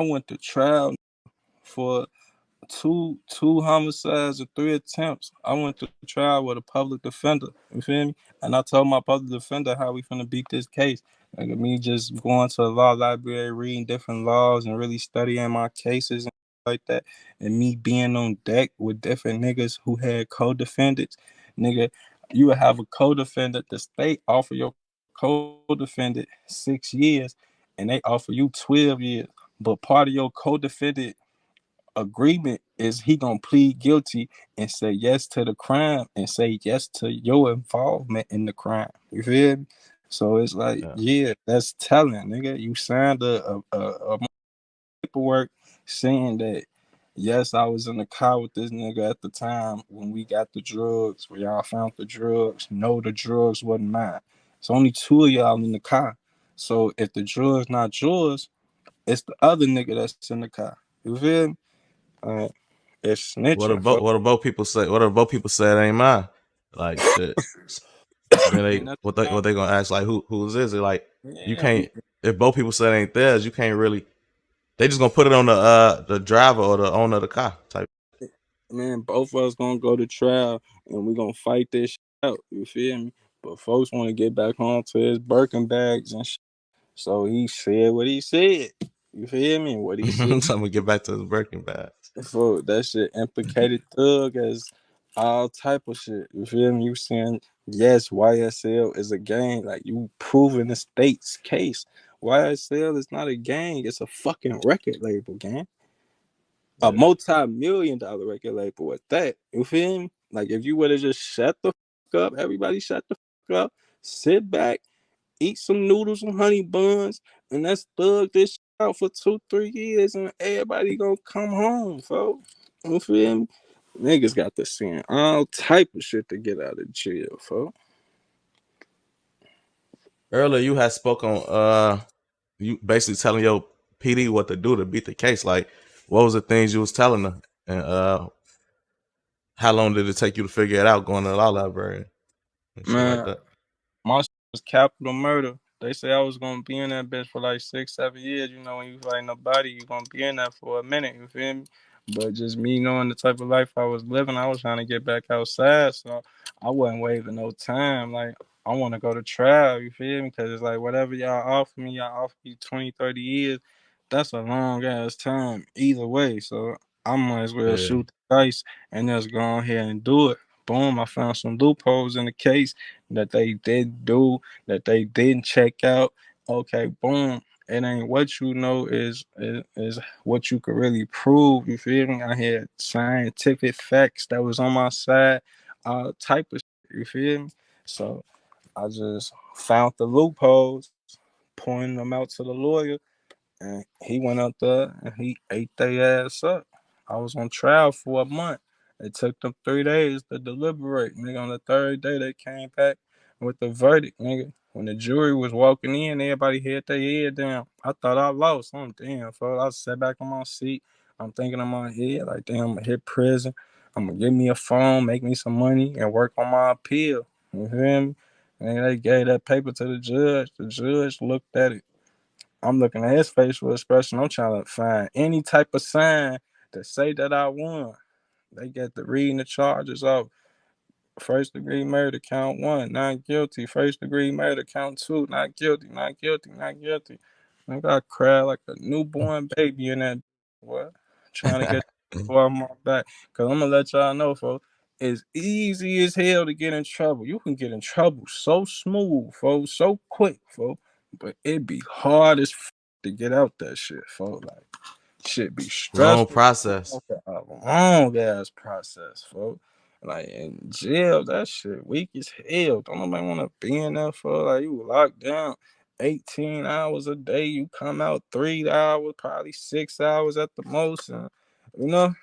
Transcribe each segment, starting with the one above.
I went to trial for two homicides and 3 attempts. I went to trial with a public defender. You feel me? And I told my public defender how we finna beat this case. Like me just going to a law library, reading different laws and really studying my cases and like that. And me being on deck with different niggas who had co-defendants. Nigga, you would have a co-defendant. The state offer your co-defendant 6 years and they offer you 12 years. But part of your co-defendant agreement is he gonna plead guilty and say yes to the crime and say yes to your involvement in the crime. You feel me? So it's like, Yeah. yeah, that's telling, nigga. You signed a paperwork saying that yes, I was in the car with this nigga at the time when we got the drugs, where y'all found the drugs. No, the drugs wasn't mine. It's only two of y'all in the car. So if the drugs not yours, it's the other nigga that's in the car. You feel me? Uh, it's snitching, folks. What about people say? What about people say it ain't mine? Like shit. Then And they that's what they gonna ask like whose is it? Like you yeah, can't if both people say it ain't theirs, you can't really. They just gonna put it on the driver or the owner of the car type. man, both of us gonna go to trial and we gonna fight this shit out. You feel me? But folks want to get back home to his Birkin bags and shit. So he said what he said. You feel me? What he said. So I'm gonna get back to the Birkin bags. For that shit implicated Thug as all type of shit. You feel me? You saying yes, YSL is a gang. Like you proving the state's case. YSL is not a gang. It's a fucking record label, gang. A Yeah. multi-million-dollar record label at that. You feel me? Like if you would have just shut the fuck up, everybody shut the fuck up, sit back, eat some noodles and honey buns, and let's thug this shit out for 2-3 years, and everybody gonna come home, folks. You feel me? Niggas got to seeing all type of shit to get out of jail, folks. Earlier you had spoke on you basically telling your PD what to do to beat the case. Like what was the things you was telling her, and how long did it take you to figure it out going to the law library and shit like Man, that? my shit was capital murder. They say I was gonna be in that bitch for like 6-7 years. You know, when you fight nobody, you gonna be in that for a minute. You feel me? But just me knowing the type of life I was living, I was trying to get back outside, so I wasn't waving no time. Like I want to go to trial. You feel me? Because it's like whatever y'all offer me 20-30 years. That's a long ass time either way. So I might as well Yeah. shoot the dice and just go ahead and do it. Boom! I found some loopholes in the case that they did do, that they didn't check out. Okay, boom. It ain't what you know is what you could really prove. You feel me? I had scientific facts that was on my side, type of shit, you feel me? So I just found the loopholes, pointing them out to the lawyer, and he went out there and he ate their ass up. I was on trial for a month. It took them 3 days to deliberate. Nigga, on the third day, they came back with the verdict, nigga. When the jury was walking in, everybody had their head down. I thought I lost. I'm damn, folks. I sat back on my seat. I'm thinking in my head, like, damn, I'm going to hit prison. I'm going to give me a phone, make me some money, and work on my appeal. You feel me? And they gave that paper to the judge. The judge looked at it. I'm looking at his facial expression. I'm trying to find any type of sign to say that I won. They get to reading the charges off. First degree murder, count one, not guilty. First degree murder, count two, not guilty, not guilty, not guilty. I got cried like a newborn baby in that what? Trying to get off my back. Cause I'm gonna let y'all know, folks. It's easy as hell to get in trouble. You can get in trouble so smooth, folks, so quick, folks. But it be hard as to get out that shit, folks. Like shit be Long stressful. process. A long ass process, folks. Like in jail, that shit weak as hell. Don't nobody want to be in there for like you locked down 18 hours a day. You come out 3 hours, probably 6 hours at the most. And, you know,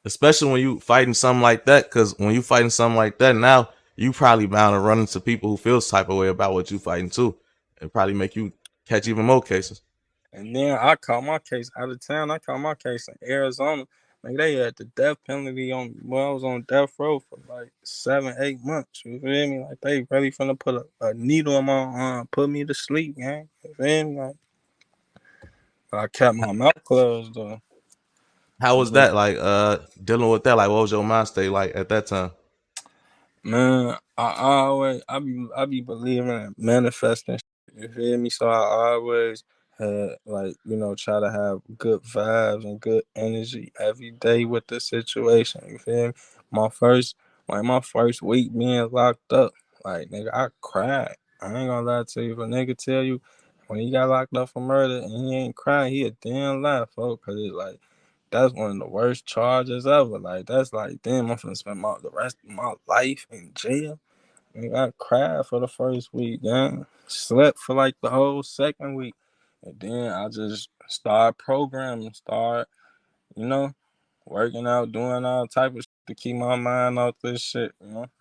Especially when you fighting something like that, because when you fighting something like that now, you probably bound to run into people who feel type of way about what you fighting too, and probably make you catch even more cases. and then I caught my case out of town. I caught my case in Arizona. Like they had the death penalty on. Well, I was on death row for like 7-8 months. You feel me? Like they really finna put a needle in my arm, put me to sleep, gang. You feel me? Like I kept my mouth closed though. How I was just that like dealing with that? Like what was your mind state like at that time? Man, I be believing in manifesting. You feel me? So I always had like try to have good vibes and good energy every day with the situation. You feel me? My first my first week being locked up, like nigga, I cried. I ain't gonna lie to you. If a nigga tell you when he got locked up for murder and he ain't crying, he a damn lie, folks. Cause it's like that's one of the worst charges ever. Like that's like damn, I'm finna spend the rest of my life in jail. Nigga, I cried for the first week, man. Slept for like the whole second week. And then I just started programming, you know, working out, doing all type of shit to keep my mind off this shit.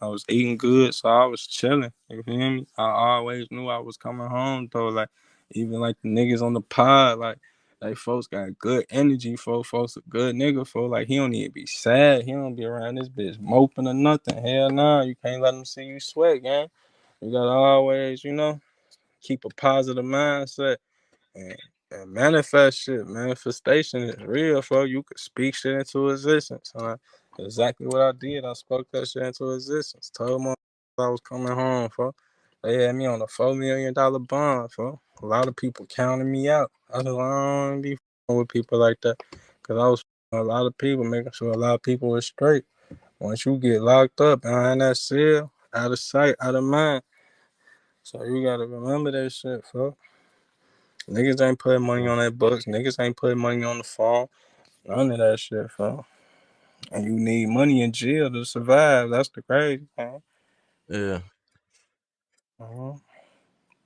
I was eating good, so I was chilling. You feel me? I always knew I was coming home though. Like even like the niggas on the pod, like folks got good energy, folks a good nigga, like he don't need to be sad. He don't be around this bitch moping or nothing. Hell nah, you can't let him see you sweat, gang. You gotta always, keep a positive mindset and, and manifest shit. Manifestation is real, bro. You could speak shit into existence. Exactly what I did. I spoke that shit into existence. Told my I was coming home, bro. They had me on a $4 million bond, bro. A lot of people counting me out. I said, I don't be with people like that. Because I was a lot of people, making sure a lot of people were straight. Once you get locked up behind that cell, out of sight, out of mind. So you gotta remember that shit, bro. Niggas ain't putting money Yeah. on their books. Niggas ain't putting money on the phone. None of that shit, fam. And you need money in jail to survive. That's the crazy thing. Yeah. Uh-huh.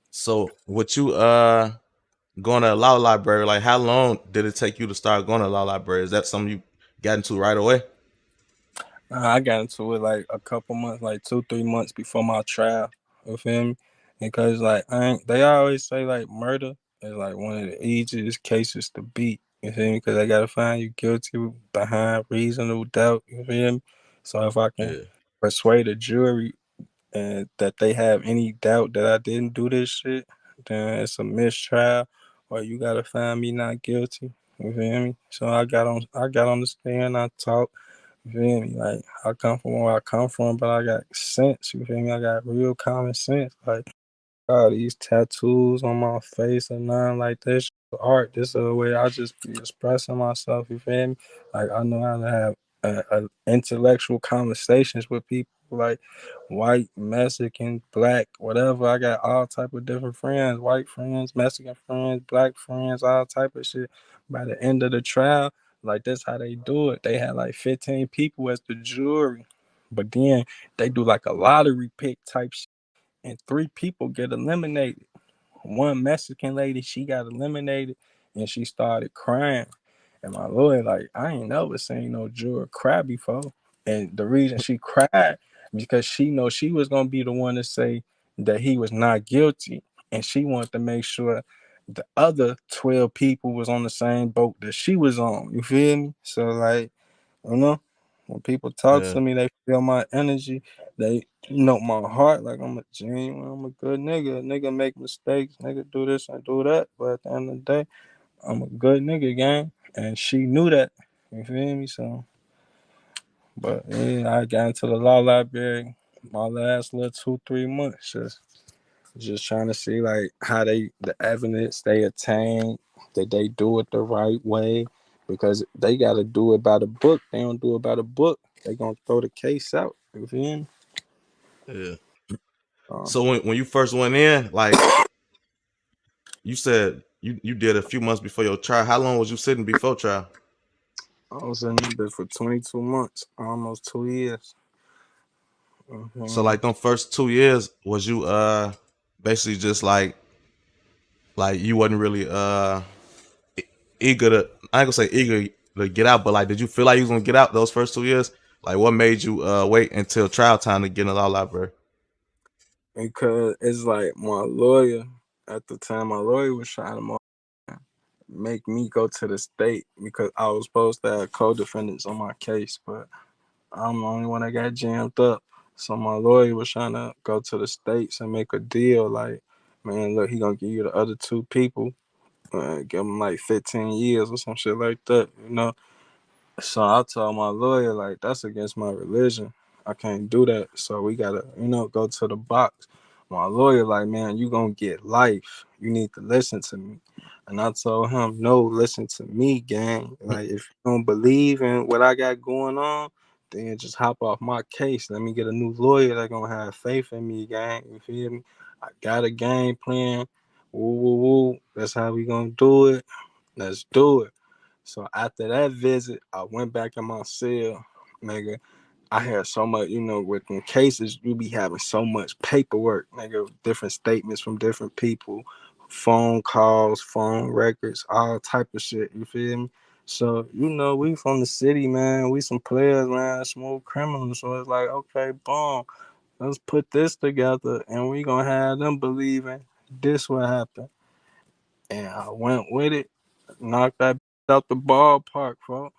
So what you going to a law library, like how long did it take you to start going to law library? Is that something you got into right away? I got into it like a couple months, like 2, 3 months before my trial. You feel me? Because like they always say like murder is like one of the easiest cases to beat. You feel me? Because they gotta find you guilty behind reasonable doubt. You feel me? So if I can Yeah. persuade a jury and that they have any doubt that I didn't do this shit, then it's a mistrial, or you gotta find me not guilty. You feel me? So I got on the stand, I talked. You feel me? Like I come from where I come from, but I got sense. You feel me? I got real common sense. Like all these tattoos on my face and nothing like this art. This is a way I just be expressing myself. You feel me? Like I know how to have intellectual conversations with people, like white, Mexican, black, whatever. I got all type of different friends, white friends, Mexican friends, black friends, all type of shit. By the end of the trial, like that's how they do it. They had like 15 people as the jury, but then they do like a lottery pick type shit, and 3 people get eliminated. One Mexican lady, she got eliminated and she started crying. And my lawyer, like, I ain't never seen no juror cry before. And the reason she cried because she know she was gonna be the one to say that he was not guilty. And she wanted to make sure the other 12 people was on the same boat that she was on. You feel me? So like, you know, when people talk Yeah. to me, they feel my energy. They know my heart. Like I'm a genuine, I'm a good nigga. Nigga make mistakes. Nigga do this and do that. But at the end of the day, I'm a good nigga, gang. And she knew that. You feel me? So, but yeah, I got into the law library my last little 2, 3 months. Just trying to see like how the evidence they attain, that they do it the right way, because they gotta do it by the book. They don't do it by the book, they gonna throw the case out. You feel me? Yeah. Um, So when you first went in, like you said you did a few months before your trial. How long was you sitting before trial? I was in this bitch for 22 months, almost 2 years. So Mm-hmm. like them first 2 years, was you basically just like you wasn't really eager to, I ain't gonna say eager to get out, but like did you feel like you was gonna get out those first 2 years? Like what made you wait until trial time to get in the law library? Because it's like my lawyer at the time, my lawyer was trying to make me go to the state because I was supposed to have co-defendants on my case, but I'm the only one that got jammed up. So my lawyer was trying to go to the states and make a deal. Like, man, look, he gonna give you the other 2 people, give him like 15 years or some shit like that, you know. So I told my lawyer, like, that's against my religion. I can't do that. So we gotta, go to the box. My lawyer, like, man, you gonna get life. You need to listen to me. And I told him, no, listen to me, gang. Like, if you don't believe in what I got going on, then just hop off my case. Let me get a new lawyer that gonna have faith in me, gang. You feel me? I got a game plan. Woo, woo, woo. That's how we gonna do it. Let's do it. So after that visit, I went back in my cell, nigga. I had so much, with them cases, you be having so much paperwork, nigga, different statements from different people, phone calls, phone records, all type of shit. You feel me? So, we from the city, man. We some players, man, smooth criminals. So it's like, okay, boom, let's put this together and we gonna have them believing this what happened. And I went with it, knocked that out the ballpark, bro.